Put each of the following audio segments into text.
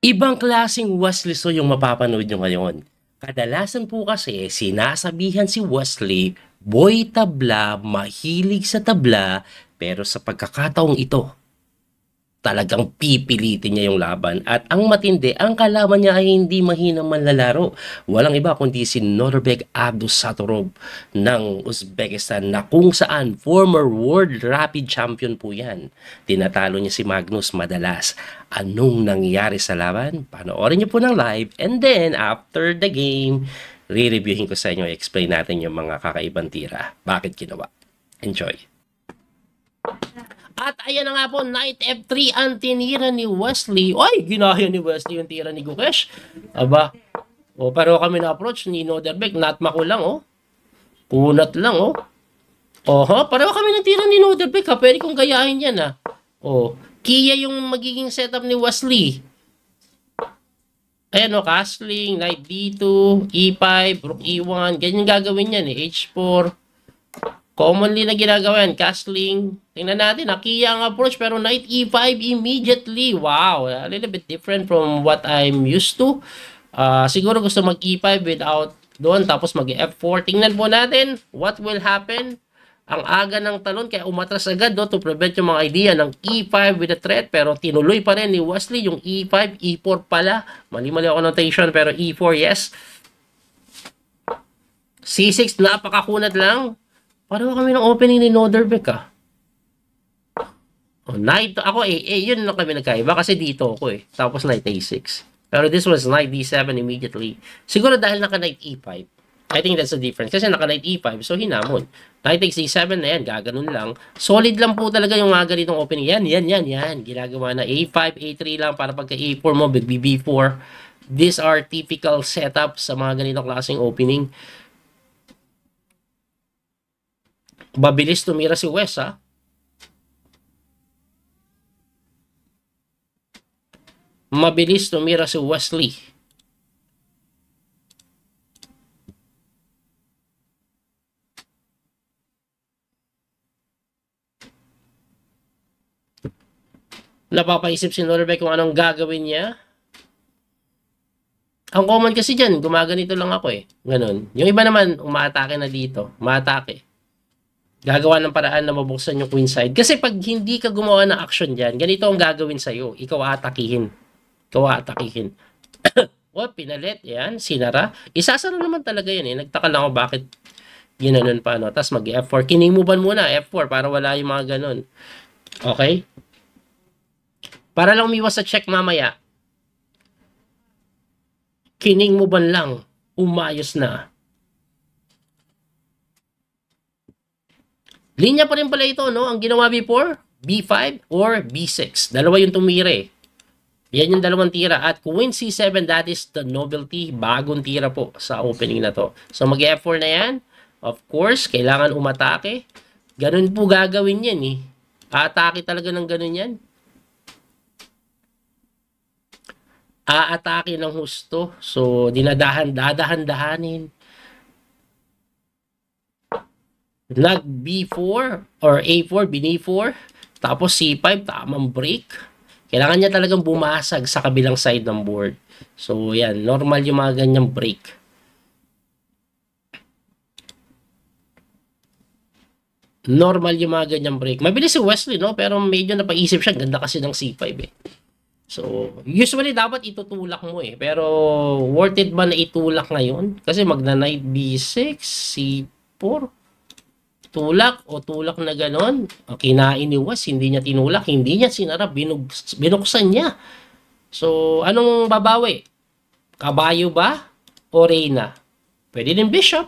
Ibang klaseng Wesley yung mapapanood nyo ngayon. Kadalasan po kasi sinasabihan si Wesley, boy tabla, mahilig sa tabla, pero sa pagkakataong ito, talagang pipilitin niya yung laban. At ang matindi, ang kalaban niya ay hindi mahinang manlalaro. Walang iba kundi si Nurbeck Abdusattorov ng Uzbekistan na kung saan former World Rapid Champion po yan. Tinatalo niya si Magnus madalas. Anong nangyari sa laban? Panoorin niyo po ng live and then after the game, re-reviewin ko sa inyo, explain natin yung mga kakaibang tira. Bakit ginawa? Enjoy! At ayan na nga po, Knight F3 ang tinira ni Wesley. Ay, ginaya ni Wesley yung tira ni Gukesh. Aba, pero kami na-approach ni Noderbeck. Natma ko lang, Kunat lang, pareho kami ng tira ni Noderbeck, ha. Pwede kong gayahin yan, ha. Kia yung magiging setup ni Wesley. Ayan, castling, Knight D2, E5, Rook E1. Ganyan gagawin yan, H4. Commonly na ginagawa yan, castling. Tingnan natin, Kia ang approach, pero Knight E5 immediately. Wow, a little bit different from what I'm used to. Siguro gusto mag E5 without doon, tapos mag F4. Tingnan po natin what will happen. Ang aga ng talon, kaya umatras agad to prevent yung mga idea ng E5 with a threat, pero tinuloy pa rin ni Wesley yung E5, E4 pala. Mali-mali ako notation, pero E4, yes. C6, napakakunat lang. Pareho kami ng opening ni Noderbeck, Knight, ako yun lang kami nagkaiba kasi dito ako Tapos Knight A6. Pero this was Knight D7 immediately. Siguro dahil naka Knight E5. I think that's the difference. Kasi naka Knight E5, so hinamon. Knight takes D7 na yan, gaganon lang. Solid lang po talaga yung mga ganitong opening. Yan. Ginagawa na A5, A3 lang para pagka A4 mo, B4. These are typical setups sa mga ganitong klaseng opening. Mabilis tumira si Wes, Mabilis tumira si Wesley. Napapaisip si Nurbeck kung anong gagawin niya. Ang common kasi dyan, gumaganito lang ako Ganon. Yung iba naman, umaatake na dito. Umaatake. Gagawa ng paraan na mabuksan yung queen side. Kasi pag hindi ka gumawa ng action dyan, ganito ang gagawin sa'yo. Ikaw aatakihin. Pinalit. Yan, sinara. Isasara naman talaga yan Nagtaka lang ako bakit ginanon pa, Tapos mag-F4. Kinimuban muna, F4, para wala yung mga ganon. Okay? Para lang umiwas sa check mamaya. Kiningmuban lang. Umayos na. Linya pa rin pala ito, Ang ginawa before, B5 or B6. Dalawa yung tumira Yan yung dalawang tira. At Queen C7, that is the novelty. Bagong tira po sa opening na to. So, mag-F4 na yan. Of course, kailangan umatake. Ganun po gagawin yan Aatake talaga ng ganun yan. Aatake ng husto. So, dadahan-dahanin. Nag B4 or A4, B4, tapos C5, tamang break. Kailangan niya talagang bumasag sa kabilang side ng board. So, yan. Normal yung mga ganyang break. Mabilis si Wesley, Pero medyo napaisip siya. Ganda kasi ng C5, So, usually dapat itutulak mo Pero, worth it ba na itulak ngayon? Kasi magna-Knight B6, C4, tulak na ganon. Kinain ni Wes, hindi niya tinulak, hindi niya sinara, binuksan niya. So, anong babawi? Kabayo ba? O Reyna? Pwede din Bishop.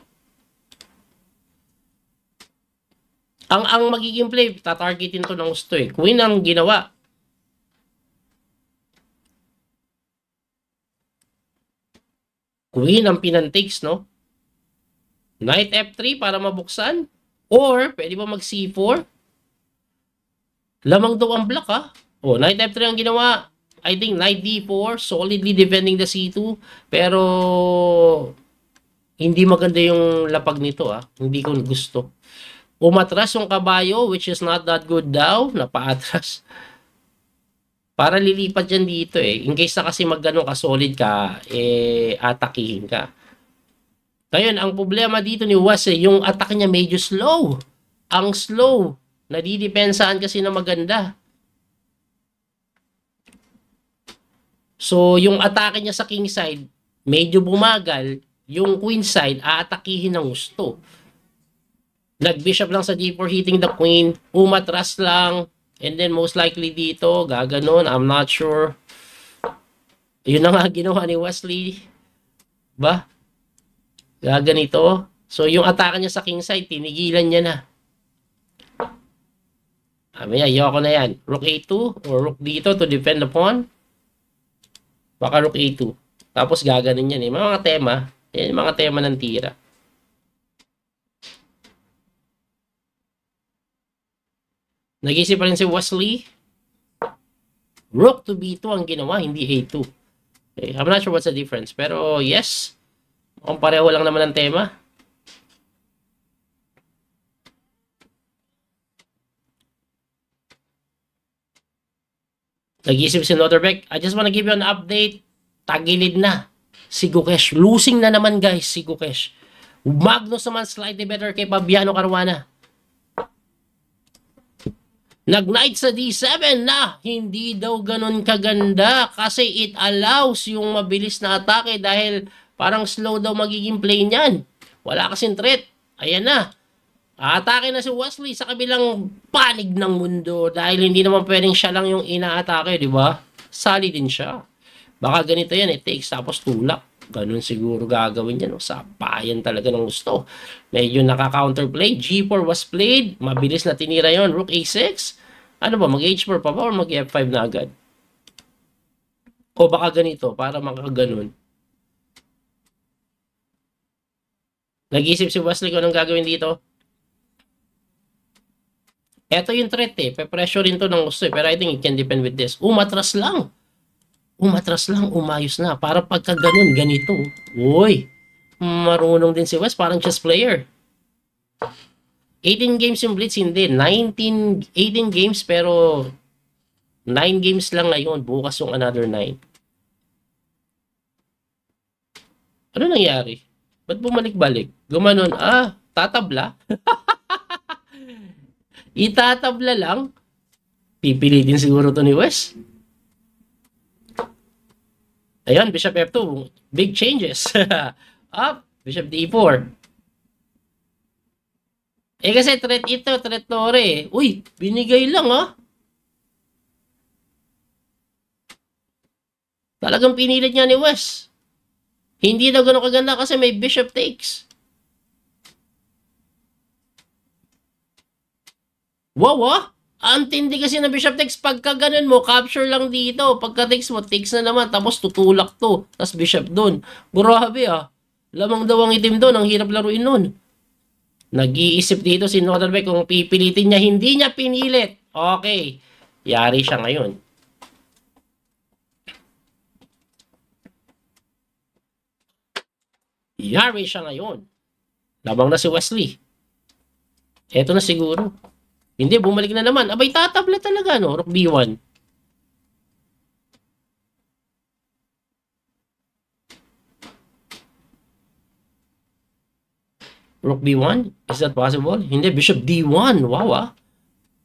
Ang magiging play, tatargetin to ng gusto Queen ang ginawa. Queen ang pinantakes, Knight F3 para mabuksan. Or, pwede ba mag C4? Lamang daw ang block, Knight F3 ang ginawa. I think Knight D4, solidly defending the C2. Pero, hindi maganda yung lapag nito, Hindi ko gusto. Umatras yung kabayo, which is not that good daw. Napaatras. Para lilipat yan dito eh. In case na kasi magganong ka-solid ka, atakihin ka. Ngayon, ang problema dito ni Wes yung attack niya medyo slow. Ang slow. Nadidipensaan kasi na maganda. So, yung atake niya sa king side, medyo bumagal. Yung queen side, aatakihin ng gusto. Nag-bishop lang sa d4 hitting the queen. Umatras lang. And then most likely dito, gaganon. I'm not sure. Yun na nga ginawa ni Wesley. Ba? Gaganito. So yung atake niya sa king side, tinigilan niya na. Ayoko na yan. Rook a2 or rook dito to defend the pawn. Baka rook a2. Tapos gaganon yan eh. Mga tema. Yan yung mga tema ng tira. Nag-isip pa rin si Wesley. Rook to b2 ang ginawa, hindi a2. Okay, I'm not sure what's the difference. Pero yes, mukhang pareho lang naman ang tema. Nag-isip si Noterbeck. I just wanna give you an update. Tagilid na. Si Gukesh. Losing na naman guys si Gukesh. Magnus naman slightly better kay Fabiano Caruana. Nag-knight sa d7 na hindi daw ganun kaganda kasi it allows yung mabilis na atake dahil parang slow daw magiging play niyan. Wala kasing threat. Ayan na. Atake na si Wesley sa kabilang panig ng mundo dahil hindi naman pwedeng siya lang yung inaatake, di ba? Sali din siya. Baka ganito yan, it takes tapos tulak. Ganun siguro gagawin yan. Sapayan talaga ng gusto. Medyo naka-counterplay. G4 was played. Mabilis na tinira yon. Rook A6. Ano ba? Mag-H4 pa ba or mag-F5 na agad? O baka ganito para makaganon. Nag-isip si Wesley kung anong gagawin dito. Ito yung threat eh. Pe-pressure rin to ng gusto eh. Pero I think it can depend with this. Umatras lang. Umatras lang, umayos na. Para pagka ganun, ganito. Uy, marunong din si Wes, parang chess player. 18 games yung Blitz, hindi. 18 games, pero 9 games lang ngayon. Bukas yung another 9. Ano nangyari? Ba't bumalik-balik? Gumanon, tatabla? Itatabla lang? Pipili din siguro to ni Wes. Ayan, Bishop F2. Big changes. Up. Bishop D4. Kasi threat ito. Threat tore. Uy, binigay lang Talagang pinilit niya ni Wes. Hindi daw ganun kaganda kasi may Bishop takes. Wow, ang tindi kasi na Bishop takes, pagka ganun mo, capture lang dito. Pagka takes mo, takes na naman. Tapos tutulak to. Tapos Bishop dun. Grabe Lamang daw ang itim doon. Ang hirap laruin nun. Nag-iisip dito si Noterbeck kung pipilitin niya. Hindi niya pinilit. Okay. Yari siya ngayon. Yari siya ngayon. Labang na si Wesley. Eto na siguro. Hindi, bumalik na naman. Abay, tatabla talaga, no? Rook B1. Rook B1? Is that possible? Hindi, Bishop D1. Wow,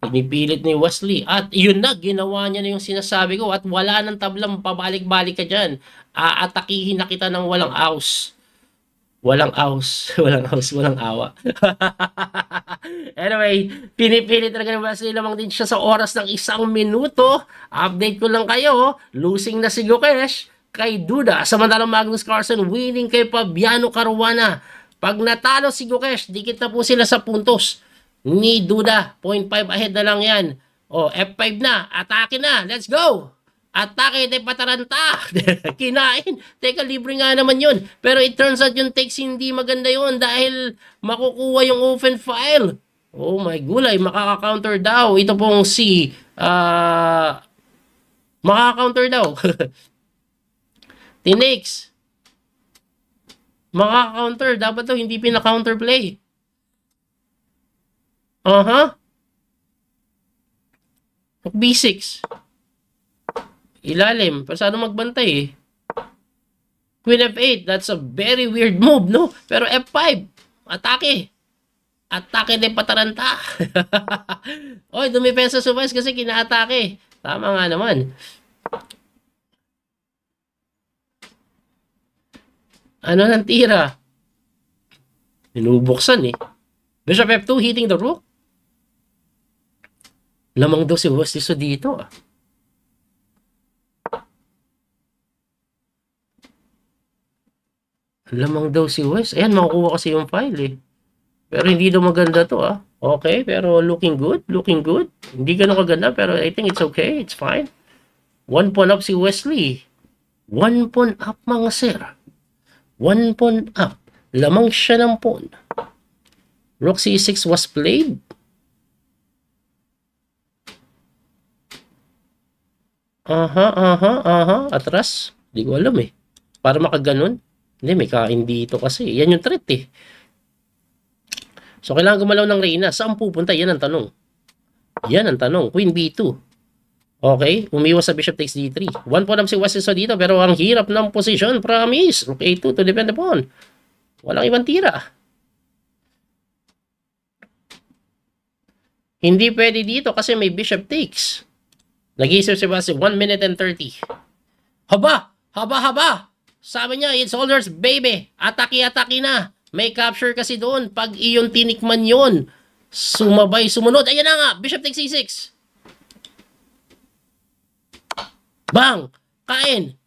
Pinipilit ni Wesley. At yun na, ginawa niya na yung sinasabi ko. At wala nang tablang pabalik-balik ka dyan. Aatakihin na kita ng walang aus. Walang aus. Walang aus, walang awa. Anyway, pinipili talaga ni Wesley, lamang din siya sa oras ng 1 minuto. Update ko lang kayo, losing na si Gukesh kay Duda. Samantalang Magnus Carlsen winning kay Fabiano Caruana. Pag natalo si Gukesh, dikit na po sila sa puntos ni Duda. 0.5 ahead na lang yan. F5 na, atake na, let's go! Atake de pataranta. Kinain. Teka, libre nga naman yun. Pero it turns out yung takes hindi maganda yun dahil makukuha yung open file. Oh my gulay, makaka-counter daw. Ito pong si makaka-counter daw. Tinakes. Makaka-counter. Dapat to hindi pina-counter play. B6. Ilalim. Pero saan magbantay eh? Queen F8. That's a very weird move, no? Pero F5. Atake. Atake de pataranta. Oy, dumipensa si West kasi kinaatake. Tama nga naman. Ano nang tira? Binubuksan eh. Bishop F2 hitting the rook. Lamang daw si West dito ah. Lamang daw si West. Ayan, makukuha kasi yung file eh. Pero hindi daw maganda to ah. Okay, pero looking good. Looking good. Hindi ganun kaganda pero I think it's okay. It's fine. 1 pawn up si Wesley. 1 pawn up mga sir. 1 pawn up. Lamang siya ng pawn. Rook C6 was played. Atras. Hindi ko alam eh. Para makaganon. Hindi, may kain dito kasi. Yan yung threat eh. So, kailangan gumalaw ng Reyna. Saan pupunta? Yan ang tanong. Yan ang tanong. Queen B2. Okay. Umiwas sa Bishop takes D3. 1 pawn up si West dito. Pero ang hirap ng position. Promise. Rook A2 to defend the pawn. Walang ibang tira. Hindi pwede dito kasi may Bishop takes. Nag-iisip si West 1 minute and 30. Haba! Haba! Sabi niya, it's all yours, baby. Atake na. May capture kasi doon. Pag iyon tinikman yon, sumabay, sumunod. Ayan na nga, Bishop takes C6. Bang! Kain!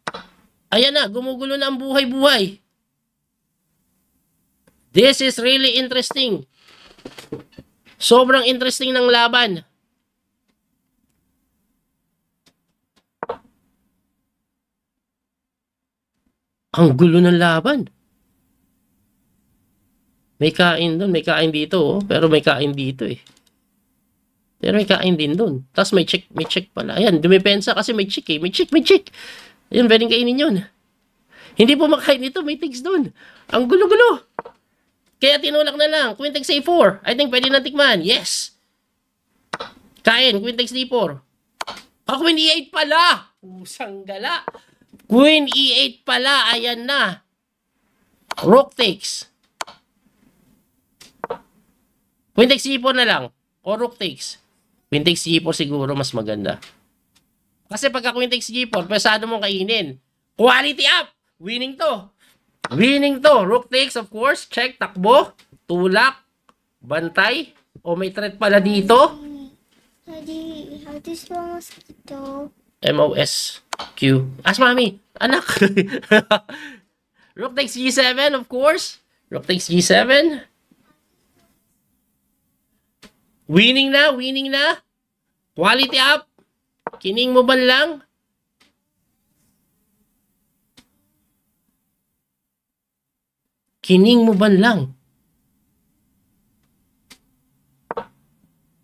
Ayan na, gumugulo na ang buhay-buhay. This is really interesting. Sobrang interesting ng laban. Ang gulo ng laban. May kain doon, may kain dito, oh. Pero may kain dito eh. Pero may kain din doon. Tapos may check pala. Ayan, dumipensa kasi may check eh. May check. Ayan, pwedeng kainin yun. Hindi po makain ito, may tigs doon. Ang gulo-gulo. Kaya tinulak na lang. Queen takes A4. I think pwede na tikman. Yes. Kain, Queen takes D4. Queen E8 pala. Pusang gala. Queen E8 pala. Ayan na. Rook takes. Queen takes C4 na lang. O rook takes. Queen takes C4 siguro mas maganda. Kasi pagka Queen takes G4, pesado mong kainin. Quality up. Winning to. Rook takes, of course. Check, takbo. Tulak. Bantay. O may threat pala dito. Daddy, how do you spell mosquito? MOSQ. Ask mami. Anak. Rook takes G7, of course. Rook takes G7. Winning na. Quality up. Kining mo ba lang?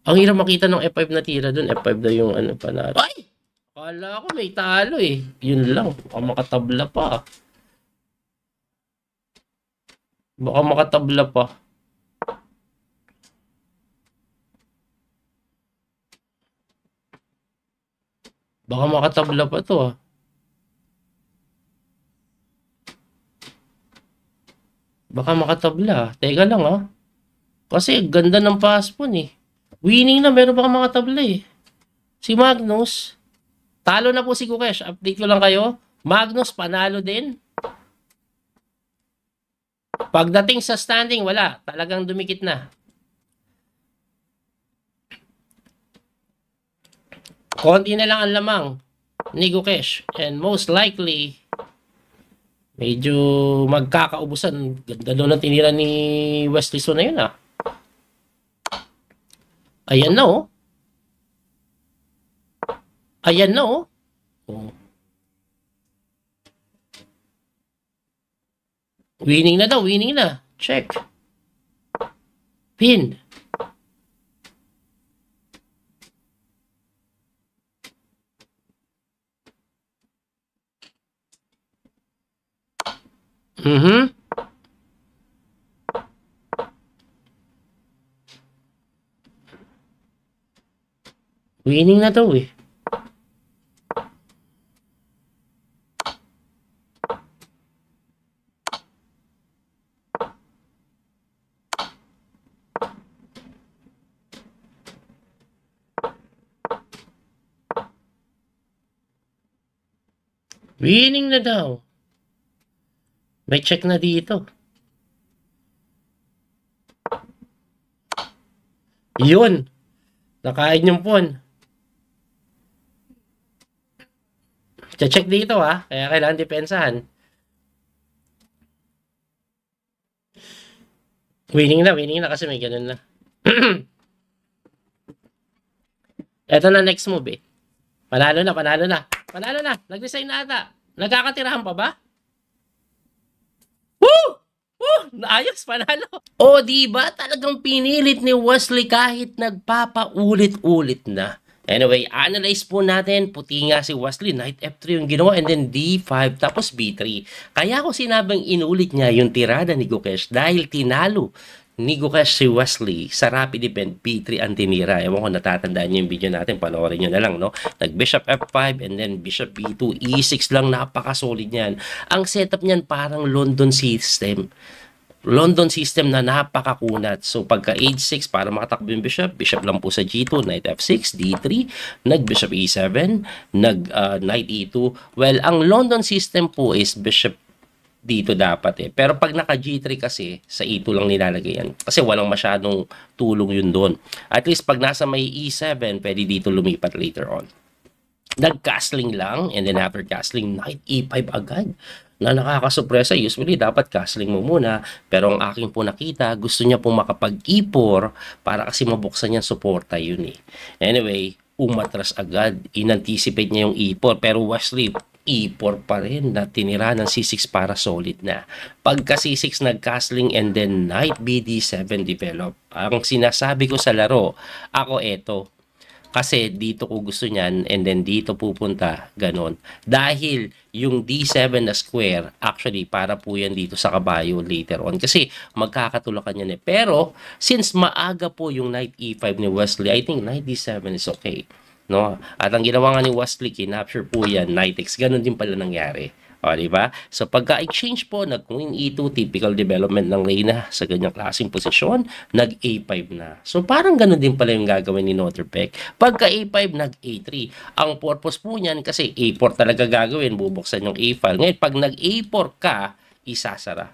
Ang hirap makita ng F5 na tira dun. F5 na yung ano pa na. Ay! Akala ko may talo eh. Yun lang. Baka makatabla pa. Baka makatabla pa to ah. Baka makatabla. Teka lang ah. Kasi ganda ng paspon eh. Winning na, meron baka makatabla eh. Si Magnus. Talo na po si Kukesh. Update ko lang kayo. Magnus panalo din. Pagdating sa standing, wala. Talagang dumikit na. Konti na lang ang lamang ni Gukesh. And most likely, medyo magkakaubusan. Ganda doon ang tinira ni Wesley So na yun ah. Ayan na oh. Winning na daw, Check. Pin. Winning na daw eh. Winning na daw. May check na dito. Yun. Nakain yung pawn. Check dito kaya kailangan depensahan. Winning na kasi may ganun na. Eto na next move Panalo na. Nag-design na ata. Nagkakatirahan pa ba? Woo! Ayos, panalo. Diba? Talagang pinilit ni Wesley kahit nagpapaulit-ulit na. Anyway, analyze po natin. Puti nga si Wesley. Knight F3 yung ginawa and then D5 tapos B3. Kaya ko sinabing inulit niya yung tirada ni Gukesh dahil tinalo ni Gukesh si Wesley sa rapid event B3 ang tinira. Ewan ko natatandaan niyo yung video natin. Panoorin niyo na lang, no? Nag-Bishop F5 and then Bishop B2. E6 lang, napaka-solid niyan. Ang setup niyan parang London system na napakakunat. So pagka H6 para makatakbo yung bishop lang po sa G2, Knight F6, D3, nag-Bishop E7, nag-Knight E2. Well, ang London system po is Bishop dito dapat Pero pag naka G3 kasi, sa E2 lang nilalagay yan. Kasi walang masyadong tulong yun doon. At least pag nasa may E7, pwede dito lumipat later on. Nag-castling lang, and then after castling, Knight E5 agad. Na nakakasupresa, usually dapat castling mo muna, pero ang aking po nakita, gusto niya po makapag-E4 para kasi mabuksan niya suporta yun Anyway, umatras agad, inanticipate niya yung E4, pero Wesley, E4 pa rin na tinira ng C6 para solid na. Pagka C6 nag-castling and then Knight BD7 develop. Ang sinasabi ko sa laro, ako kasi dito ko gusto niyan and then dito pupunta, ganon. Dahil yung D7 na square, actually para po yan dito sa kabayo later on. Kasi magkakatulakan yan Pero, since maaga po yung Knight E5 ni Wesley, I think Knight D7 is okay. No? At ang ginawa nga ni Wesley, kinapture po yan, Knight X. Ganon din pala nangyari. Diba? So, pagka-exchange po, nag-Queen E2, typical development ng Reyna sa ganyang klaseng posisyon, nag-A5 na. So, parang ganun din pala yung gagawin ni Notterbeck. Pagka-A5, nag-A3. Ang purpose po niyan, kasi A4 talaga gagawin, bubuksan yung A-file. Ngayon, pag nag-A4 ka, isasara.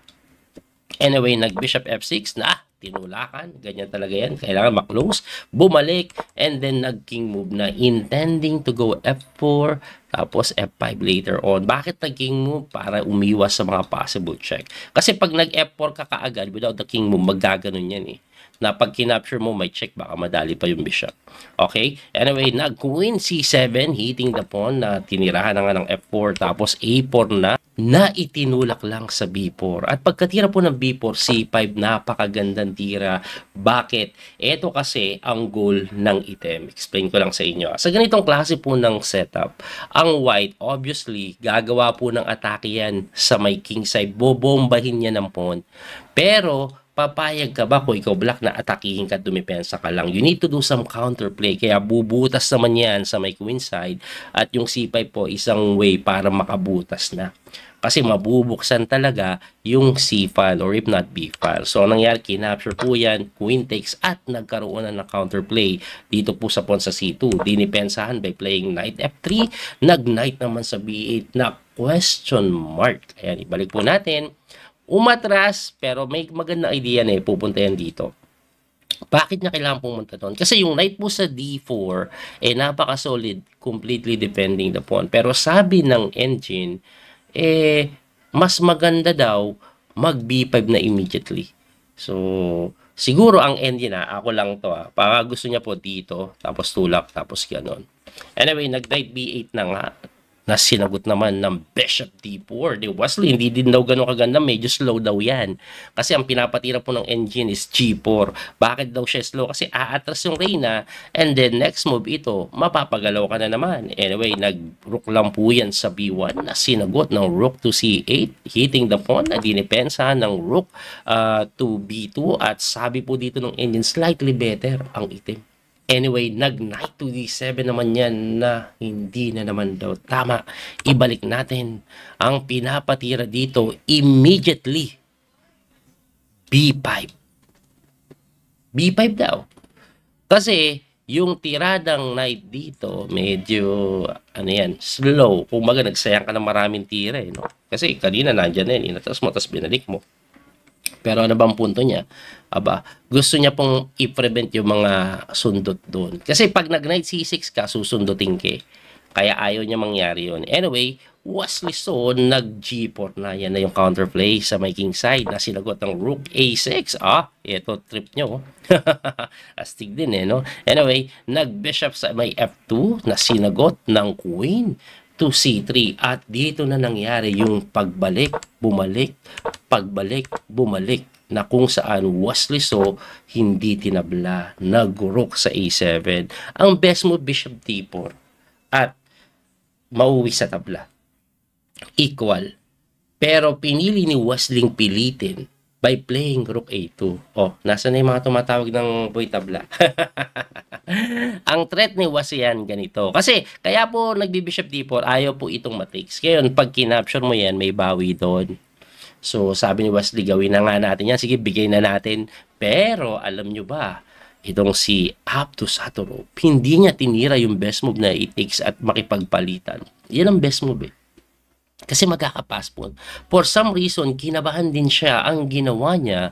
Anyway, nag-Bishop F6 na tinulakan, ganyan talaga yan, kailangan maklose, bumalik, and then nag-king move na intending to go F4, tapos F5 later on. Bakit nag-king move? Para umiwas sa mga possible check. Kasi pag nag-F4 ka kaagad without the king move, maggaganon yan na pag kinapture mo, may check, baka madali pa yung bishop. Okay? Anyway, nag-Queen C7, hitting the pawn, na tinirahan na nga ng F4, tapos A4 na itinulak lang sa B4. At pagkatira po ng B4, C5, napakagandang tira. Bakit? Ito kasi ang goal ng item. Explain ko lang sa inyo. Sa ganitong klase po ng setup, ang white, obviously, gagawa po ng atake yan sa may king side. Bobombahin niya ng pawn. Pero, papayag ka ba kung ikaw black na atakihin ka, dumipensa ka lang? You need to do some counterplay. Kaya bubutas naman yan sa may queen side. At yung C5 po, isang way para makabutas na. Kasi mabubuksan talaga yung C file or if not B file. So, anong nangyari? Kinapture po yan, queen takes at nagkaroon na ng counterplay dito po sa pawn sa C2. Dinipensahan by playing knight F3. Nag-knight naman sa B8 na question mark. Ayan, ibalik po natin. Umatras, pero may magandang idea pupunta yan dito. Bakit niya kailangan pumunta doon? Kasi yung knight po sa D4, napaka-solid, completely depending the pawn. Pero sabi ng engine, mas maganda daw mag B5 na immediately. So, siguro ang engine ako lang to para gusto niya po dito, tapos tulak, tapos gano'n. Anyway, nag-knight B8 na nga, na sinagot naman ng Bishop D4. Di Wesley, hindi din daw ganun kaganda, medyo slow daw yan. Kasi ang pinapatira po ng engine is G4. Bakit daw siya slow? Kasi aatras yung Reyna, and then next move ito, mapapagalaw ka na naman. Anyway, nag-rook lang po yan sa B1 na sinagot ng rook to C8, hitting the pawn na dinipensa ng rook to B2, at sabi po dito ng engine, slightly better ang itim. Anyway, nag-knight to D7 naman yan na hindi na naman daw tama. Ibalik natin ang pinapatira dito immediately. B5. B5 daw. Kasi yung tiradang knight dito, medyo, ano yan, slow. Kung baga, nagsayang ka ng maraming tira, eh, no? Kasi kanina nandyan na yun, inatas mo, tapos binalik mo. Pero ano bang punto niya? Aba, gusto niya pong i-prevent yung mga sundot doon. Kasi pag nag-knight C6 ka, susundutin ka. Kaya ayaw niya mangyari yun. Anyway, Wesley So, nag-G4 na. Yan na yung counterplay sa may king side na sinagot ng Rook A6. Ito trip nyo. Astig din no? Anyway, nag-bishop sa may F2 na sinagot ng Queen to C3. At dito na nangyari yung pagbalik, bumalik, pagbalik, bumalik na kung saan Wesley So hindi tinabla, nag-rook sa A7. Ang best move, Bishop D4 at mauwi sa tabla. Equal. Pero pinili ni Wesley pilitin by playing Rook A2. Nasa na yung mga tumatawag ng boy tabla? Ang threat ni Wesley yan ganito. Kasi, kaya po nagbi-Bishop D4, ayaw po itong matrix. Ngayon, pag kinapture mo yan, may bawi doon. So, sabi ni Wesley, gawin na nga natin yan. Sige, bigay na natin. Pero, alam nyo ba, itong si Abdo Satorov, hindi niya tinira yung best move na i-takes at makipagpalitan. Yan ang best move Kasi magkakapaspon. For some reason, kinabahan din siya. Ang ginawa niya,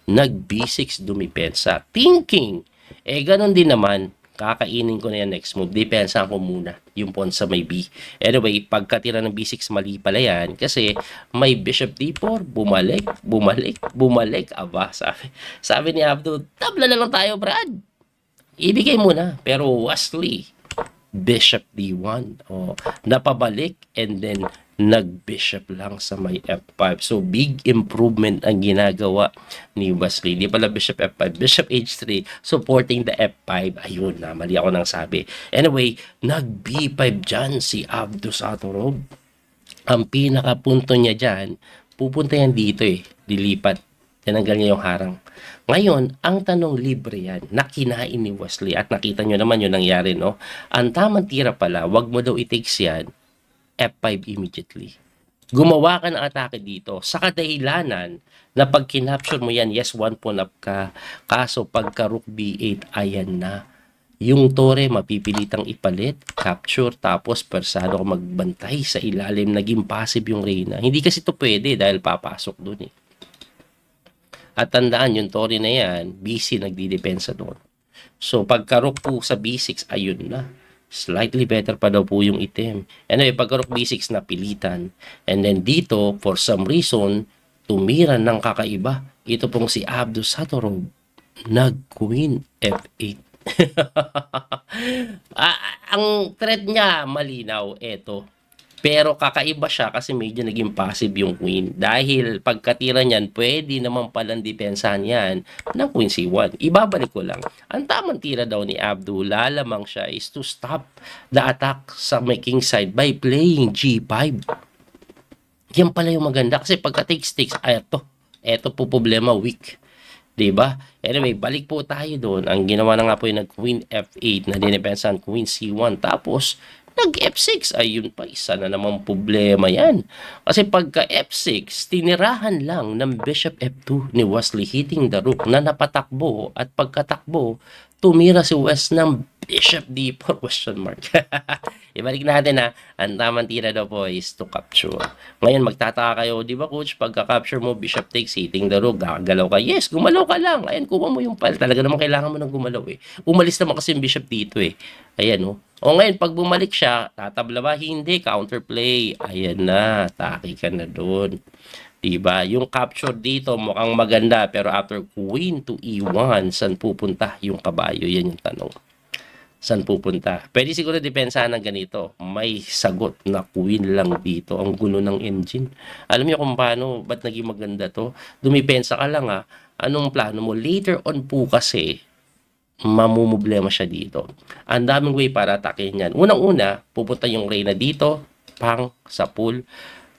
nag-B6 dumipensa. Thinking, ganun din naman, kakainin ko na yan next move. Depensa ko muna yung pawn sa may B. Anyway, pagkatira ng B6, mali pala yan. Kasi may Bishop D4, bumalik, bumalik, bumalik. Aba, sabi ni Abdo, tabla na lang tayo, Brad. Ibigay mo na. Pero Wesley, Bishop D1. Napabalik and then nag-bishop lang sa may F5. So, big improvement ang ginagawa ni Wesley. Di pala Bishop F5, Bishop H3, supporting the F5. Ayun na, mali ako nang sabi. Anyway, nag-B5 dyan si Abdo Satorov. Ang pinakapunto niya dyan, pupunta yan dito dilipat. Tinanggal niya yung harang. Ngayon, ang tanong libre yan, na kinain ni Wesley at nakita nyo naman yung nangyari, no? Ang tamang tira pala, wag mo daw i-takes yan, F5 immediately. Gumawa ka ng atake dito sa kadahilanan na pag kinapture mo yan, yes, one pawn up ka. Kaso pagka Rook B8, ayan na. Yung tore mapipilitang ipalit, capture, tapos persado ka magbantay sa ilalim. Naging passive yung reyna. Hindi kasi ito pwede dahil papasok dun At tandaan, yung tore na yan, BC nagdidepensa doon. So pagka Rook po sa B6, ayun na. Slightly better pa daw po yung item. Anyway, pagka Rook B6 napilitan. And then dito, for some reason, tumira ng kakaiba. Ito pong si Abdo Satorov. Nag-Queen F8. Ang threat niya, malinaw, eto. Pero kakaiba siya kasi medyo naging passive yung Queen. Dahil pagkatira niyan, pwede naman palang depensahan yan ng Queen C1. Ibabalik ko lang. Ang tamang tira daw ni Abdo, lalamang siya is to stop the attack sa may king side by playing G5. Yan pala yung maganda. Kasi pagka takes, eto po problema, weak. Diba? Anyway, balik po tayo doon. Ang ginawa na nga po yung nag-Queen F8 na dinepensahan Queen C1. Tapos, nag-F6, ayun pa, isa na namang problema yan. Kasi pagka F6, tinirahan lang ng Bishop F2 ni Wesley hitting the Rook na napatakbo at pagkatakbo, tumira si West ng Bishop D4 question mark. Ibalik natin ang tamang tira daw po is to capture. Ngayon magtataka kayo, di ba coach, pagka-capture mo, Bishop takes, hitting the Rook, gagalaw ka. Yes, gumalaw ka lang. Ayan, kuha mo yung pal. Talaga naman kailangan mo nang gumalaw Umalis naman kasi yung Bishop dito Ayan O ngayon, pag bumalik siya, tatabla ba? Hindi, counterplay. Ayan na, taki ka na doon. Diba? Yung capture dito mukhang maganda, pero after Queen to E1, saan pupunta yung kabayo? Yan yung tanong. Saan pupunta? Pwede siguro depensahan ng ganito. May sagot na Queen lang dito. Ang gulo ng engine. Alam niyo kung paano, ba't naging maganda to? Dumipensa ka lang Anong plano mo? Later on po kasi, mamumblema siya dito. Ang daming way para atakin yan. Unang-una, pupunta yung reyna dito, pang, sa pool.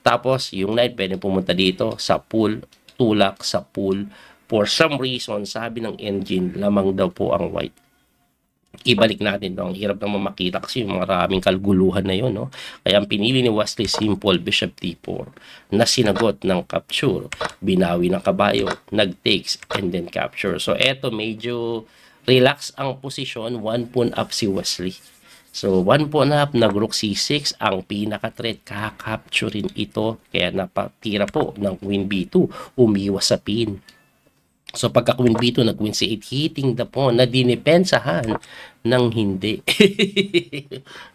Tapos, yung knight pwede pumunta dito, sa pool, tulak, sa pool. For some reason, sabi ng engine, lamang daw po ang white. Ibalik natin Ang hirap naman makita kasi yung maraming kalguluhan na yun, Kaya ang pinili ni Wesley, simple Bishop D4 na sinagot ng capture. Binawi ng kabayo, nag-takes, and then capture. So, eto medyo Relax ang posisyon, 1 pawn up si Wesley. So, 1 pawn up, nag-rook c6, ang pinaka-threat, kakapturin ito. Kaya napatira po ng queen b2, umiwas sa pin. So, pagka queen b2, nag-queen c8, hitting the pawn, na dinipensahan ng hindi.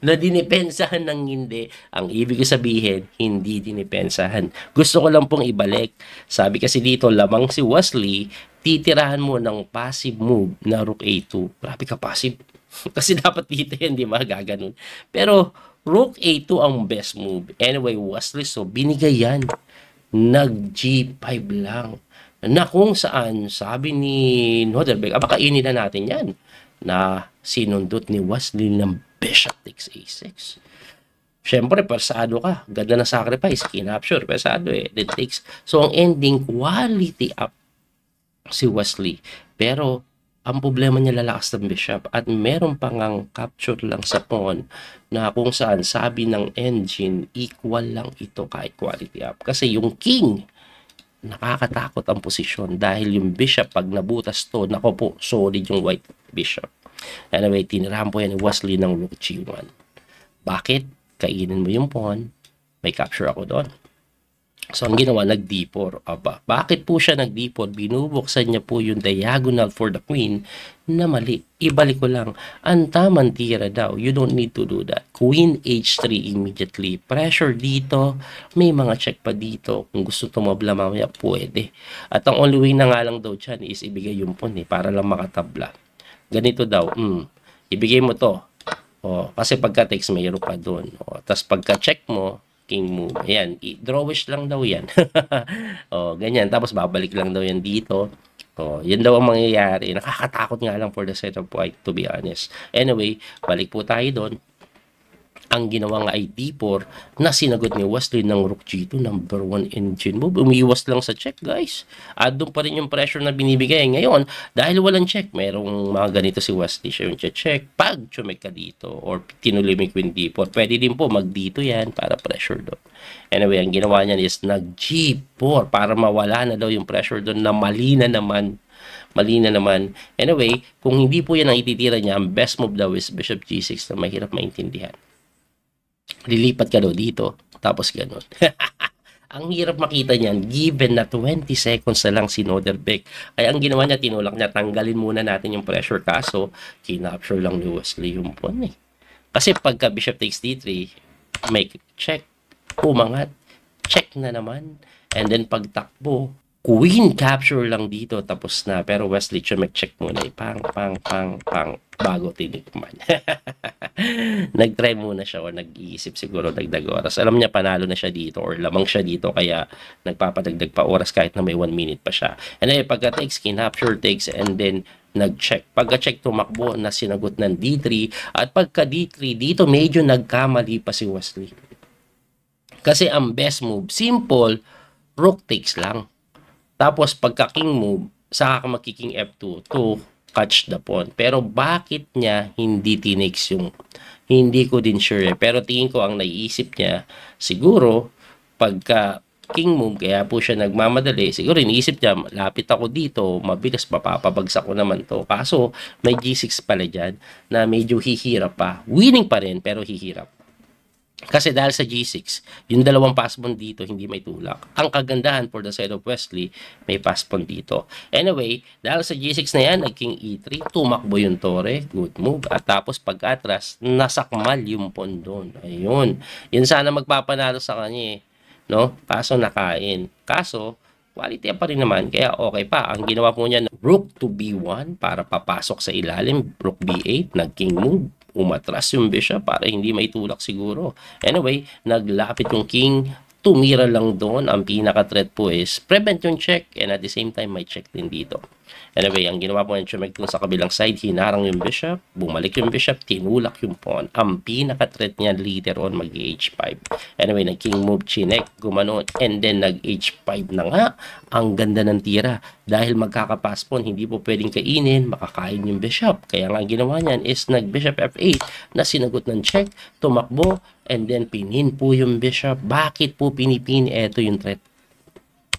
Na dinipensahan ng hindi. Ang ibig sabihin, hindi dinipensahan. Gusto ko lang pong ibalik. Sabi kasi dito, lamang si Wesley, titirahan mo ng passive move na rook a2. Grabe ka passive. Kasi dapat dito yan, di ba? Gaganon. Pero, rook a2 ang best move. Anyway, Wesley, so binigay yan. Nag g5 lang. Na kung saan, sabi ni Noderberg, kainin na natin yan. Na sinundot ni Wesley ng bishop takes a6. Siyempre, persado ka. Ganda na sacrifice. Kinapture. Persado eh. Then takes. So, ang ending, quality up si Wesley. Pero, ang problema niya lalakas ng bishop at meron pang ang capture lang sa pawn na kung saan sabi ng engine equal lang ito kahit quality up. Kasi yung king, nakakatakot ang posisyon dahil yung bishop pag nabutas to, nako po, solid yung white bishop. Anyway, tinirahan po yan ni Wesley ng rook g1. Bakit? Kainin mo yung pawn, may capture ako doon. So, ang ginawa, nag-d4. Aba, bakit po siya nag-d4? Binubuksan niya po yung diagonal for the queen na mali. Ibalik ko lang. Ang tamang tira daw. You don't need to do that. Queen h3 immediately. Pressure dito. May mga check pa dito. Kung gusto tumabla mamaya, pwede. At ang only way na nga lang daw dyan is ibigay yung pawn para lang makatabla. Ganito daw. Ibigay mo to. Kasi pagka-takes mayroon pa doon. Tapos pagka-check mo, king move. Ayan, drawish lang daw yan. Ganyan. Tapos babalik lang daw yan dito. Yan daw ang mangyayari. Nakakatakot nga lang for the set of white, to be honest. Anyway, balik po tayo doon. Ang ginawa nga ay d4 na sinagot ni Wesley ng rook g2, number 1 engine move. Umiwas lang sa check, guys. At doon pa rin yung pressure na binibigay. Ngayon, dahil walang check, merong mga ganito si Wesley. Siya yung check. Pag chumek ka dito or tinuloy mo yung d4, pwede din po mag-d2 yan para pressure doon. Anyway, ang ginawa niya is nag-g4 para mawala na daw yung pressure doon na mali na naman. Anyway, kung hindi po yan ang ititira niya, ang best move daw is bishop g6 na mahirap maintindihan. Lilipat ka daw dito, tapos ganun. Ang hirap makita niyan, given na 20 seconds na lang si Noderberg. Ay ang ginawa niya, tinulak niya, tanggalin muna natin yung pressure. Kaso, kinapture lang ni Wesley yung pawn eh. Kasi pagka bishop takes d3, make check, umangat, check na naman. And then pagtakbo, queen capture lang dito, tapos na. Pero Wesley, check muna eh. Pang, bago tinikman. Nag-try muna siya o nag-iisip siguro dagdag oras. Alam niya panalo na siya dito or lamang siya dito kaya nagpapadagdag pa oras kahit na may 1 minute pa siya. And then pagka-takes, kinapture takes and then nag-check. Pagka-check, tumakbo na sinagot ng d3 at pagka-d3, dito medyo nagkamali pa si Wesley. Kasi ang best move, simple, rook takes lang. Tapos pagka king move, saka ka magkiking f2 to catch the pawn. Pero bakit niya hindi tinakes yung, hindi ko din sure. Pero tingin ko ang naiisip niya, siguro pagka king move, kaya po siya nagmamadali. Siguro iniisip niya, lapit ako dito, mabilis mapapabagsak ko naman to. Kaso may g6 pala dyan na medyo hihirap pa. Winning pa rin pero hihirap. Kasi dahil sa G6, yung dalawang pass pawn dito, hindi may tulak. Ang kagandahan for the side of Wesley, may pass pawn dito. Anyway, dahil sa G6 na yan, nag-King E3, tumakbo yung tore, good move. At tapos pag-atras, nasakmal yung pawn doon. Ayun. Yun sana magpapanalo sa kanya eh. No? Kaso nakain. Kaso, quality pa rin naman, kaya okay pa. Ang ginawa po niya, rook to B1 para papasok sa ilalim, rook B8, nag-King move. Umatras yung bishop para hindi may tulak siguro. Anyway, naglapit yung king, tumira lang doon. Ang pinaka-threat po is prevent yung check and at the same time may check din dito. Anyway, ang ginawa po ng Chumeg sa kabilang side, hinarang yung bishop, bumalik yung bishop, tinulak yung pawn. Ang pinaka-threat niya later on mag-h5. Anyway, nag-king move, chinek, gumanon, and then nag-h5 na nga. Ang ganda ng tira. Dahil magkakapass pawn, hindi po pwedeng kainin, makakain yung bishop. Kaya nga ang ginawa niyan is nag-bishop f8 na sinagot ng check, tumakbo, and then pinin po yung bishop. Bakit po pinipin? Ito yung threat.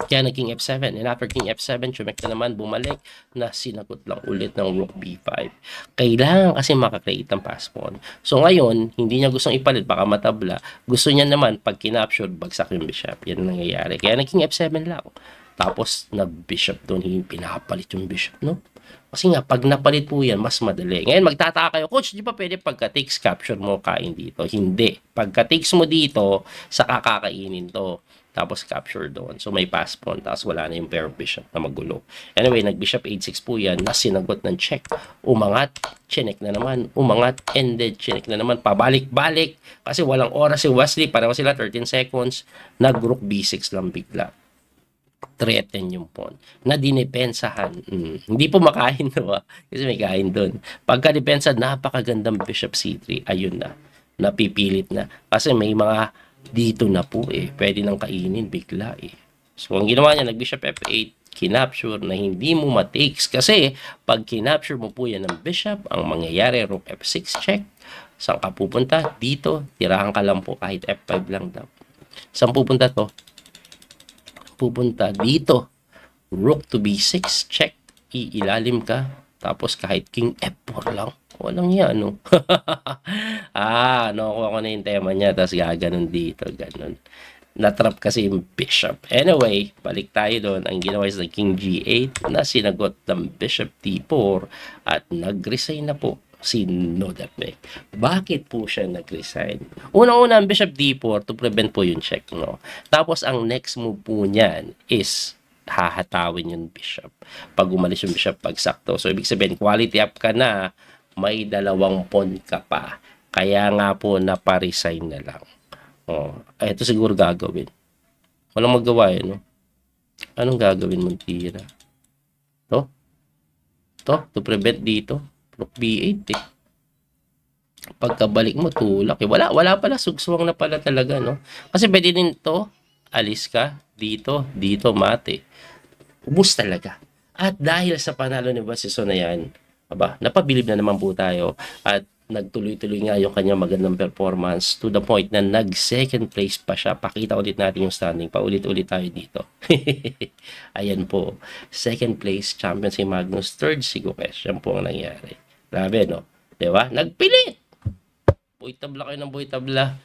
Kaya naging F7. And after King F7, chumek na naman, bumalik na sinagot lang ulit ng Rook B5. Kailangan kasi makakreate ng pass pawn. So ngayon, hindi niya gustong ipalit, baka matabla. Gusto niya naman, pag kinapture, bagsak yung bishop. Yan ang nangyayari. Kaya naging F7 lang. Tapos, nag-bishop doon, pinapalit yung bishop, no? Kasi nga, pag napalit po yan, mas madali. Ngayon, magtataka kayo, Coach, di ba pwede pagka-takes capture mo, kain dito? Hindi. Pagka-takes mo dito, saka kakainin to. Tapos capture doon. So, may pass pawn. Tapos, wala na yung pair of bishop na magulo. Anyway, nag-bishop 8-6 po yan, na sinagot ng check. Umangat, chinek na naman. Umangat, ended, chinek na naman. Pabalik-balik. Kasi walang oras si Wesley. Pareho sila, 13 seconds. Nag-rook B6 lang bigla. Threaten yung pawn na dinepensahan. Hindi po makain no, kasi may kain doon. Pagka depensa, napakagandang bishop c3. Ayun na, napipilit na kasi may mga dito na po pwede nang kainin bigla So ang ginawa niya, nag bishop f8, kinapture na hindi mo matakes kasi pag kinapture mo po yan ng bishop, ang mangyayari rook f6 check. Saan ka pupunta? Dito, tirahan ka lang po kahit f5 lang daw. Saan pupunta to? Pupunta dito, rook to b6 check, iilalim ka, tapos kahit king f4 lang, walang yan, no? Nakuha ko na yung tema niya, tapos gaganon dito, ganon. Natrap kasi yung bishop. Anyway, balik tayo doon. Ang ginawa is the king g8 na sinagot ng bishop d4 at nag-resign na po si Noderbek. Bakit po siya nag-resign? Unang-una ang bishop d4 to prevent po yung check, no? Tapos ang next move po niyan is hahatawin yung bishop. Pag umalis yung bishop, pag sakto. So ibig sabihin, quality up ka na, may dalawang pawn ka pa. Kaya nga po naparesign na lang. Ito siguro gagawin. Walang magawa no? Anong gagawin mong tira? To, to prevent dito. Rook B8 Pagkabalik mo, tulak Wala pala, sugswang na pala talaga, no? Kasi pwede din to, alis ka, dito, mate. Ubus talaga. At dahil sa panalo ni Basiso na yan, napabilib na naman po tayo at nagtuloy-tuloy nga yung kanyang magandang performance to the point na nag-second place pa siya. Pakita ulit natin yung standing. Paulit-ulit tayo dito. Ayan po. Second place, champion si Magnus. Third si Gukes. Yan po ang nangyari. Grabe, no? Diba? Nagpilit! Boy tabla kayo ng boy tabla.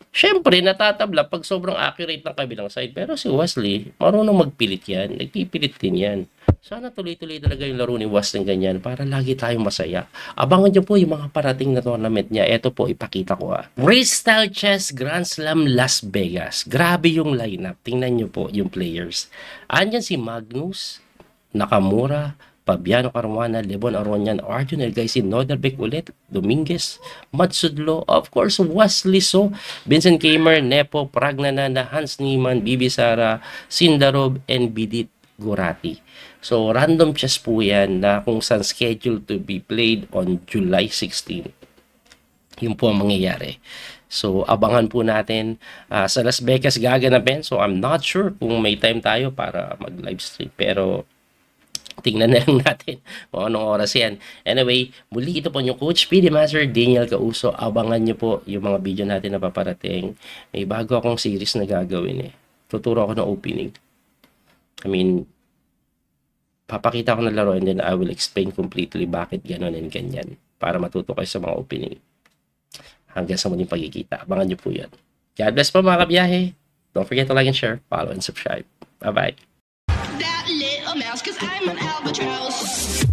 Siyempre, natatabla pag sobrang accurate ng kabilang side. Pero si Wesley, marunong magpilit yan. Nagpipilit din yan. Sana tuloy-tuloy talaga yung laro ni Wesley ganyan para lagi tayong masaya. Abangan nyo po yung mga parating na tournament niya. Ito po, ipakita ko Freestyle Chess Grand Slam Las Vegas. Grabe yung lineup. Tingnan nyo po yung players. Andyan si Magnus, Nakamura, Fabiano Caruana, Lebon Aronian, Arjun Elgaisin, Noderbek ulit, Dominguez, Matsudlo, of course, Wesley So, Vincent Kamer, Nepo, Pragnanana, Hans Niemann, Bibi Sara, Sindarov, and Bidit Gurati. So, random chess po yan na kung saan scheduled to be played on July 16. Yun po ang mangyayari. So, abangan po natin sa Las Vegas gaganapin. So, I'm not sure kung may time tayo para mag-live stream. Pero, tingnan na lang natin kung anong oras yan. Anyway, muli ito po yung Coach PD Master Daniel Causo. Abangan nyo po yung mga video natin na paparating. May bago akong series na gagawin Tuturo ako ng opening. Papakita ko na laro and then I will explain completely bakit gano'n and ganyan para matuto kayo sa mga opening. Hanggang sa muling pagkikita. Abangan nyo po yan. God bless po mga kabiyahe. Don't forget to like and share, follow and subscribe. Bye-bye. That little mouse, 'cause I'm an albatross.